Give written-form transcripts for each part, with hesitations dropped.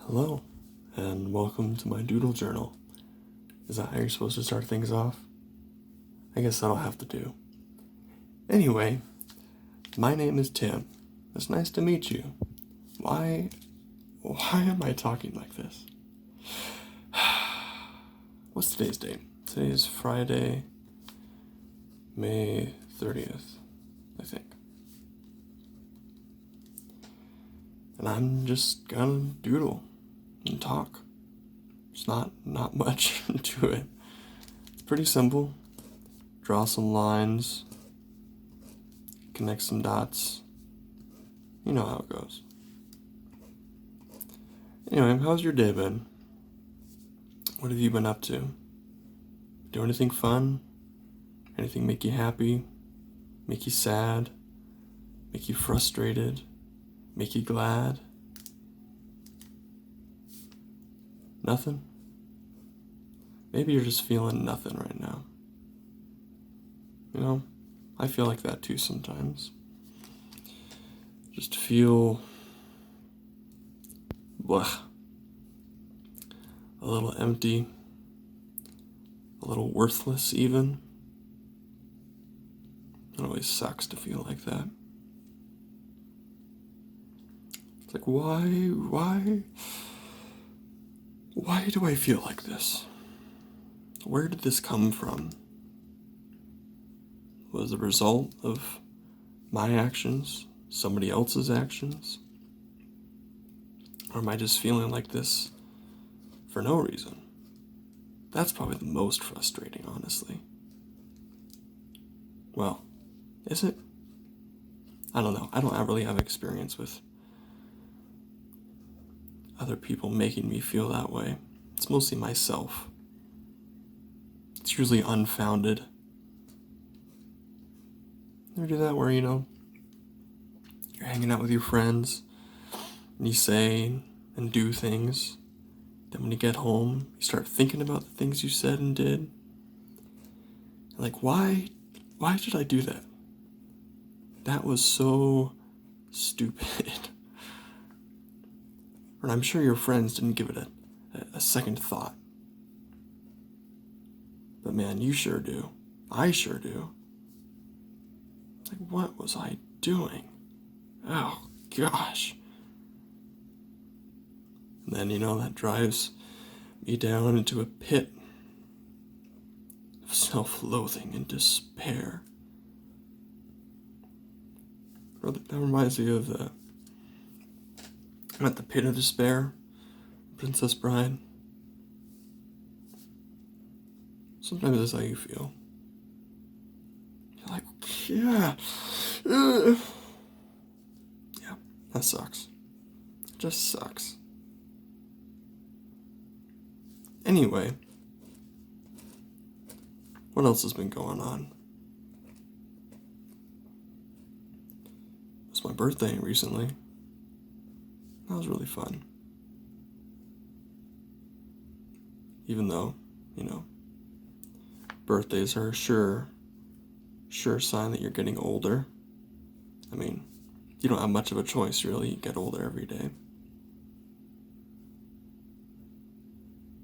Hello, and welcome to my Doodle Journal. Is that how you're supposed to start things off? I guess that'll have to do. Anyway, my name is Tim. It's nice to meet you. Why am I talking like this? What's today's date? Today is Friday, May 30th, I think. And I'm just gonna doodle and talk. There's not much to it. It's pretty simple. Draw some lines, connect some dots. You know how it goes. Anyway, how's your day been? What have you been up to? Do anything fun? Anything make you happy? Make you sad? Make you frustrated? Make you glad? Nothing? Maybe you're just feeling nothing right now. You know, I feel like that too sometimes. Just feel blah. A little empty, a little worthless even. It always sucks to feel like that. It's like, why do I feel like this? Where did this come from? Was it a result of my actions, somebody else's actions? Or am I just feeling like this for no reason? That's probably the most frustrating, honestly. Well, is it? I don't know. I don't really have experience with other people making me feel that way. It's mostly myself. It's usually unfounded. Ever do that where, you're hanging out with your friends and you say and do things. Then when you get home, you start thinking about the things you said and did. Like, why did I do that? That was so stupid. And I'm sure your friends didn't give it a second thought. But man, you sure do. I sure do. Like, what was I doing? Oh, gosh. And then, that drives me down into a pit of self-loathing and despair. That reminds me of I'm at the pit of despair, Princess Bride. Sometimes that's how you feel. You're like, yeah, yeah, that sucks. It just sucks. Anyway, what else has been going on? It was my birthday recently. That was really fun. Even though, birthdays are a sure sign that you're getting older. I mean, you don't have much of a choice, really. You get older every day.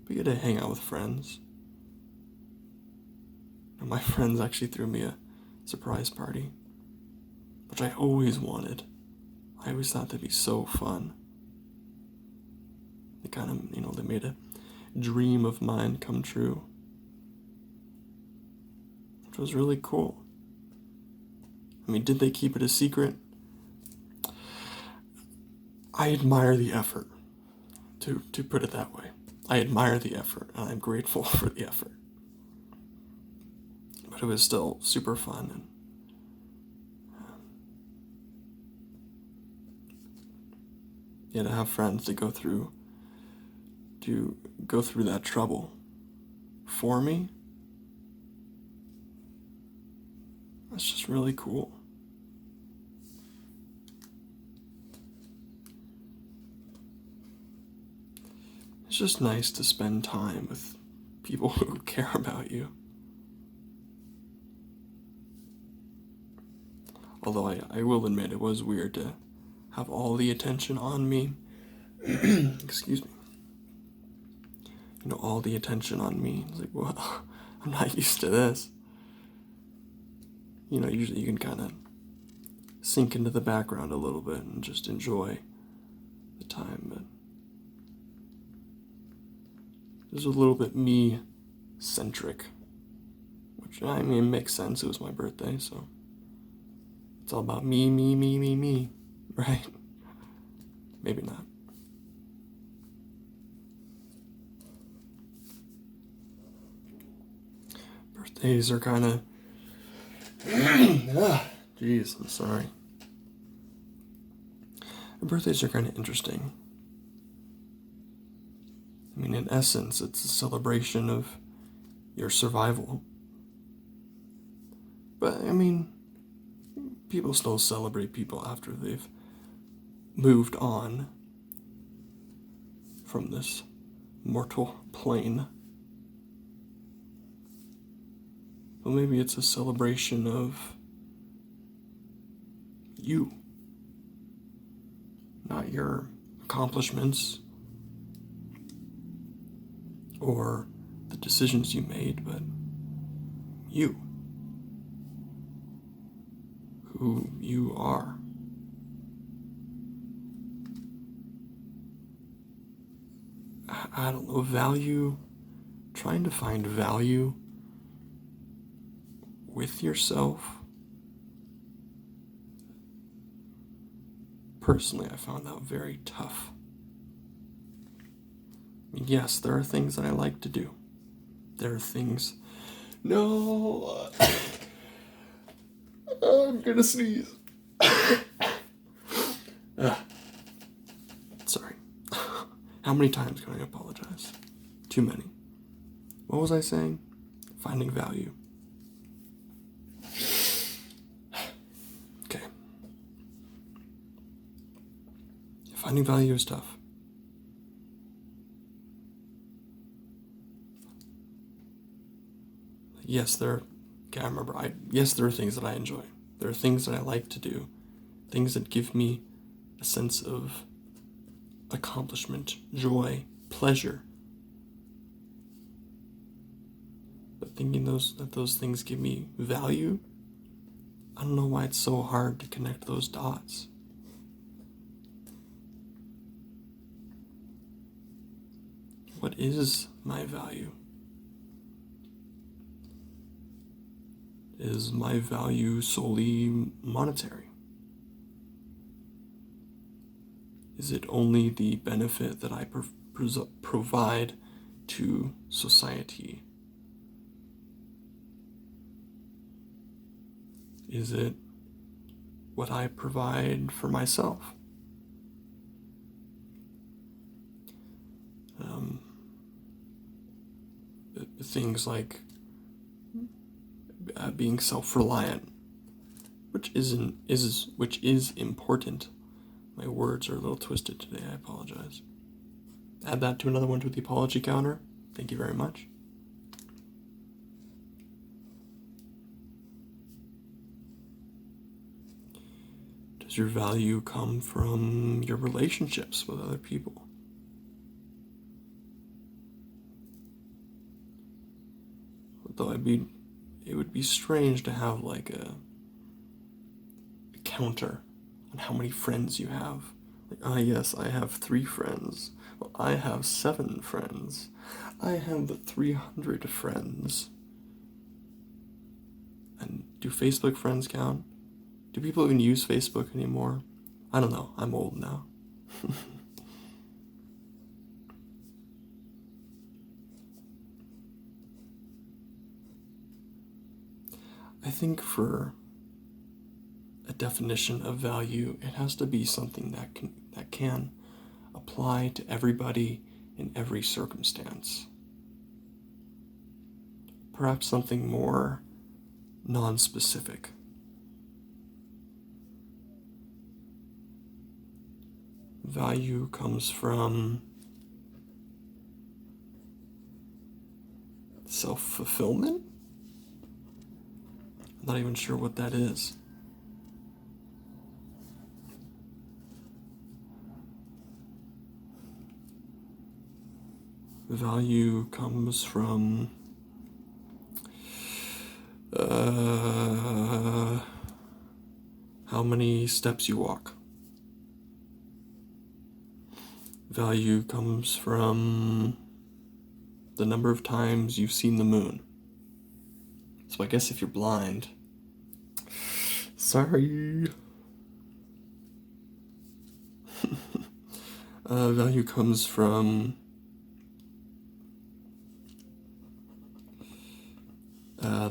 But you get to hang out with friends. And my friends actually threw me a surprise party, which I always wanted. I always thought that'd be so fun. They kind of, they made a dream of mine come true, which was really cool. I mean, did they keep it a secret? I admire the effort, to put it that way. I admire the effort, and I'm grateful for the effort. But it was still super fun, and to have friends to go through that trouble for me. That's just really cool. It's just nice to spend time with people who care about you. Although I will admit it was weird to have all the attention on me excuse me, all the attention on me. It's like, well, I'm not used to this. Usually you can kind of sink into the background a little bit and just enjoy the time, but it was a little bit me-centric, which, I mean, makes sense. It was my birthday, so it's all about me, me, me, me, me, right? Maybe not. Birthdays are kind of... Jeez, I'm sorry. Birthdays are kind of interesting. I mean, in essence, it's a celebration of your survival. But, I mean, people still celebrate people after they've moved on from this mortal plane. But maybe it's a celebration of you. Not your accomplishments or the decisions you made, but you. Who you are. I don't know, value, trying to find value with yourself. Personally, I found that very tough. I mean, yes, there are things that I like to do. There are things... No! I'm gonna sneeze. Sorry. How many times can I apologize? Too many. What was I saying? Finding value. Okay. Finding value is tough. Yes, there are things that I enjoy. There are things that I like to do. Things that give me a sense of accomplishment, joy, pleasure. But thinking that those things give me value, I don't know why it's so hard to connect those dots. What is my value? Is my value solely monetary? Is it only the benefit that I provide to society? Is it what I provide for myself? Things like being self-reliant, which is important. My words are a little twisted today. I apologize. Add that to another one to the apology counter. Thank you very much. Does your value come from your relationships with other people? Although it would be strange to have like a counter on how many friends you have. Like, yes, I have 3 friends. Well, I have 7 friends. I have 300 friends. And do Facebook friends count? Do people even use Facebook anymore? I don't know. I'm old now. I think for a definition of value, it has to be something that can apply to everybody in every circumstance. Perhaps something more non-specific. Value comes from self-fulfillment? I'm not even sure what that is. Value comes from how many steps you walk. Value comes from the number of times you've seen the moon. So I guess if you're blind, sorry. Value comes from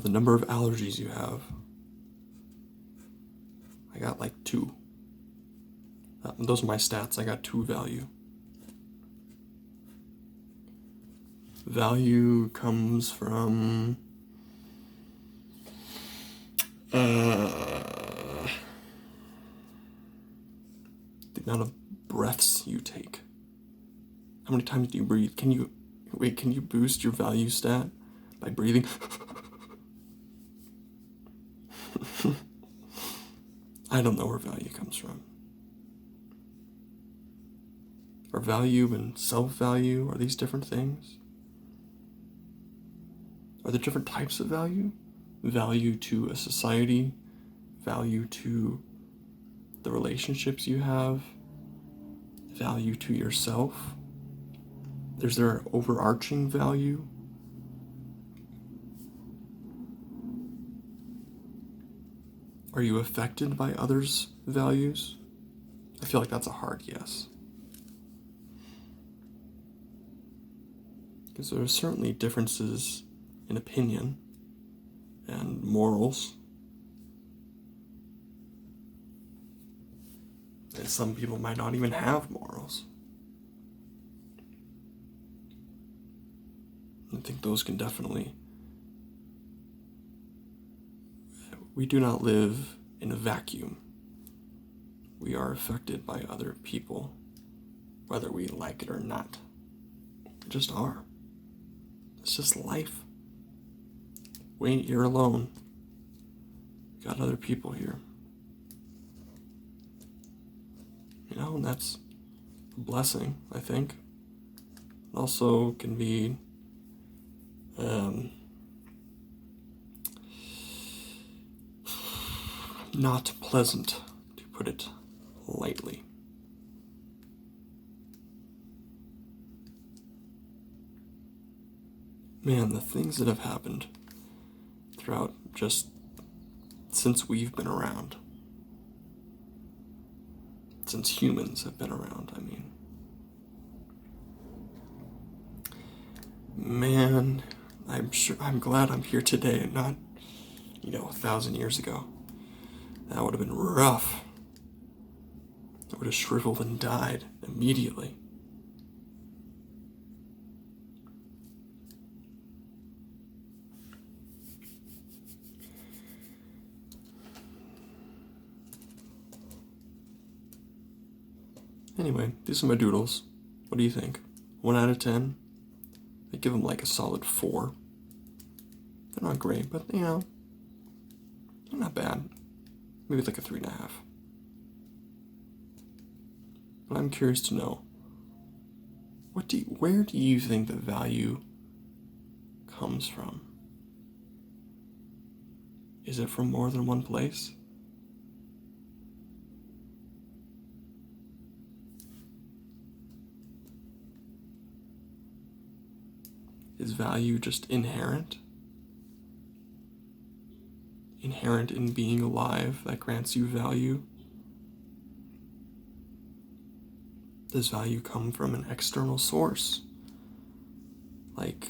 the number of allergies you have. I got like 2. Those are my stats. I got 2 value. Value comes from the amount of breaths you take. How many times do you breathe? Can you boost your value stat by breathing? I don't know where value comes from. Are value and self-value, are these different things? Are there different types of value? Value to a society, value to the relationships you have, value to yourself. Is there an overarching value? Are you affected by others' values? I feel like that's a hard yes. Because there are certainly differences in opinion and morals. And some people might not even have morals. I think those can definitely... We do not live in a vacuum. We are affected by other people, whether we like it or not. We just are. It's just life. We ain't here alone. We got other people here. You know, and that's a blessing, I think. It also can be not pleasant, to put it lightly. Man, the things that have happened throughout just since we've been around. Since humans have been around, I mean. Man, I'm glad I'm here today and not, 1,000 years ago. That would have been rough. I would have shriveled and died immediately. Anyway, these are my doodles. What do you think? 1 out of 10? I give them like a solid 4. They're not great, but they're not bad. Maybe like a 3.5. But I'm curious to know, where do you think the value comes from? Is it from more than one place? Is value just inherent? Inherent in being alive that grants you value? Does value come from an external source? Like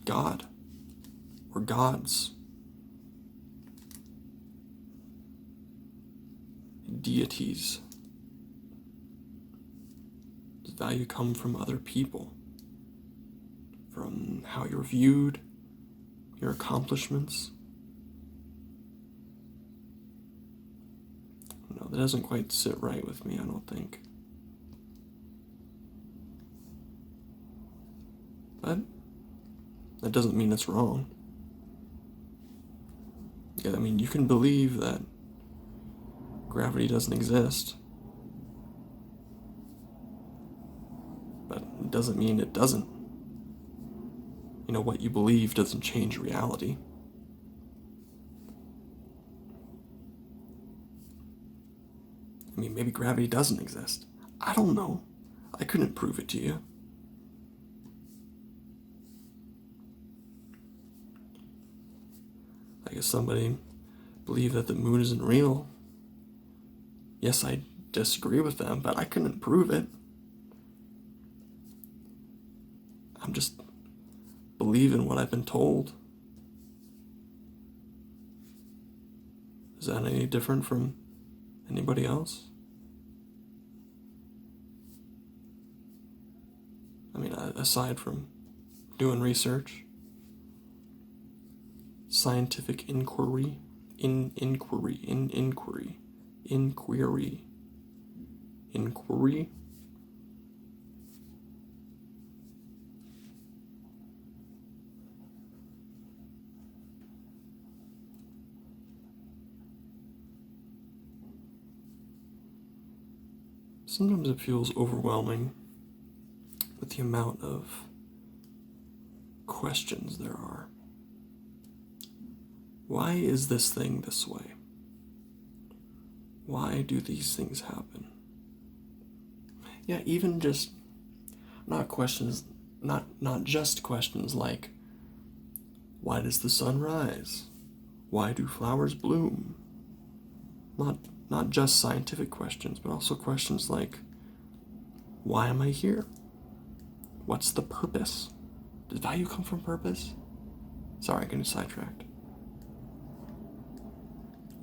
God or gods? Deities? Does value come from other people? From how you're viewed, your accomplishments? No, that doesn't quite sit right with me, I don't think. But that doesn't mean it's wrong. Yeah, I mean, you can believe that gravity doesn't exist, but it doesn't mean it doesn't. what you believe doesn't change reality. I mean, maybe gravity doesn't exist. I don't know. I couldn't prove it to you. Like, if somebody believed that the moon isn't real, yes, I disagree with them, but I couldn't prove it. I'm just believing what I've been told. Is that any different from anybody else? I mean, aside from doing research, scientific inquiry. Sometimes it feels overwhelming with the amount of questions there are. Why is this thing this way? Why do these things happen? Yeah, even just not just questions like, why does the sun rise? Why do flowers bloom? Not just scientific questions, but also questions like, why am I here? What's the purpose? Does value come from purpose? Sorry, I'm getting sidetracked.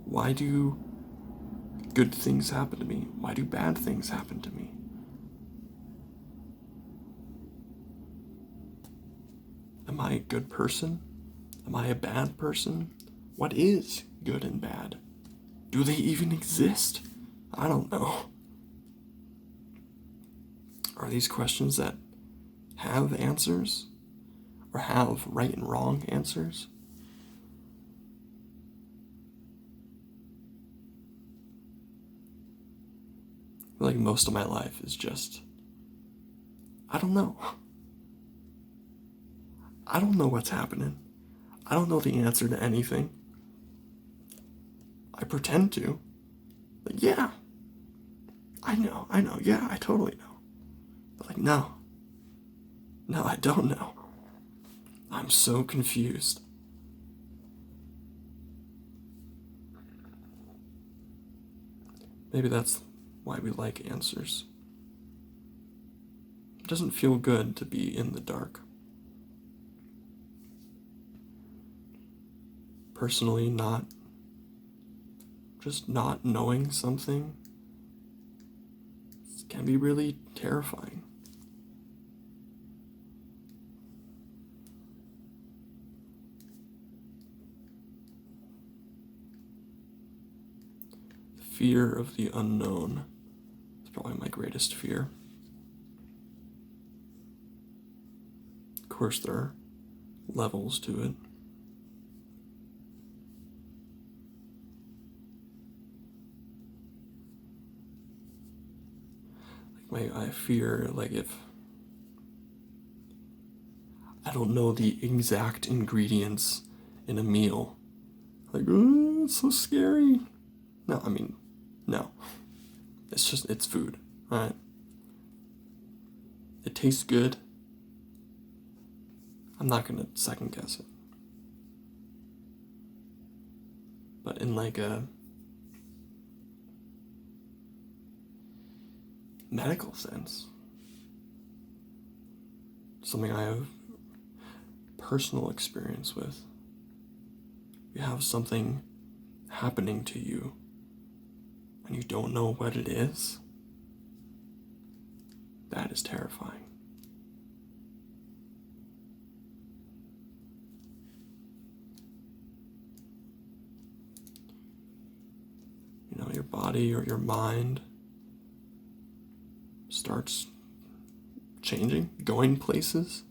Why do good things happen to me? Why do bad things happen to me? Am I a good person? Am I a bad person? What is good and bad? Do they even exist? I don't know. Are these questions that have answers? Or have right and wrong answers? I feel like most of my life is just, I don't know. I don't know what's happening. I don't know the answer to anything. I pretend to. Like, yeah. I know, yeah, I totally know. But like, no. No, I don't know. I'm so confused. Maybe that's why we like answers. It doesn't feel good to be in the dark. Personally, not knowing something can be really terrifying. The fear of the unknown is probably my greatest fear. Of course, there are levels to it. I fear, like, if I don't know the exact ingredients in a meal, like, oh, it's so scary. No, I mean, no. It's food, right? It tastes good. I'm not gonna second guess it. But in like a medical sense, something I have personal experience with, you have something happening to you and you don't know what it is, that is terrifying. Your body or your mind starts changing, going places.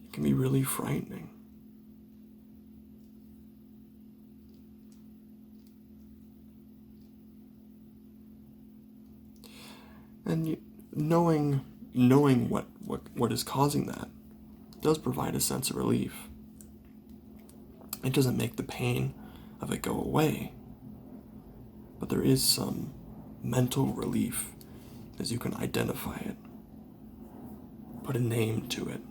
It can be really frightening. And knowing what is causing that, does provide a sense of relief. It doesn't make the pain of it go away, but there is some mental relief as you can identify it, put a name to it,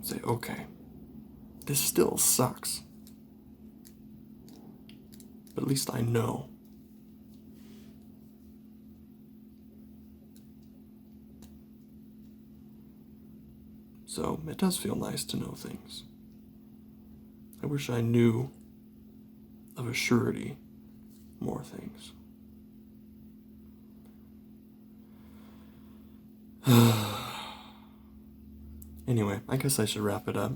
say, okay, this still sucks, but at least I know. So it does feel nice to know things. I wish I knew of a surety more things. Anyway, I guess I should wrap it up.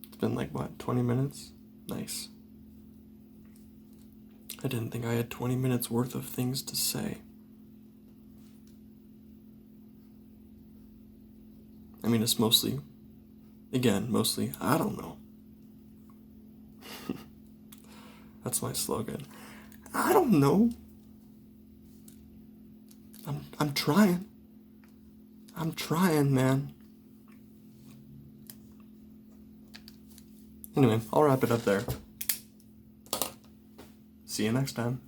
It's been like, what, 20 minutes? Nice. I didn't think I had 20 minutes worth of things to say. I mean, it's mostly, I don't know. That's my slogan. I don't know. I'm trying. I'm trying, man. Anyway, I'll wrap it up there. See you next time.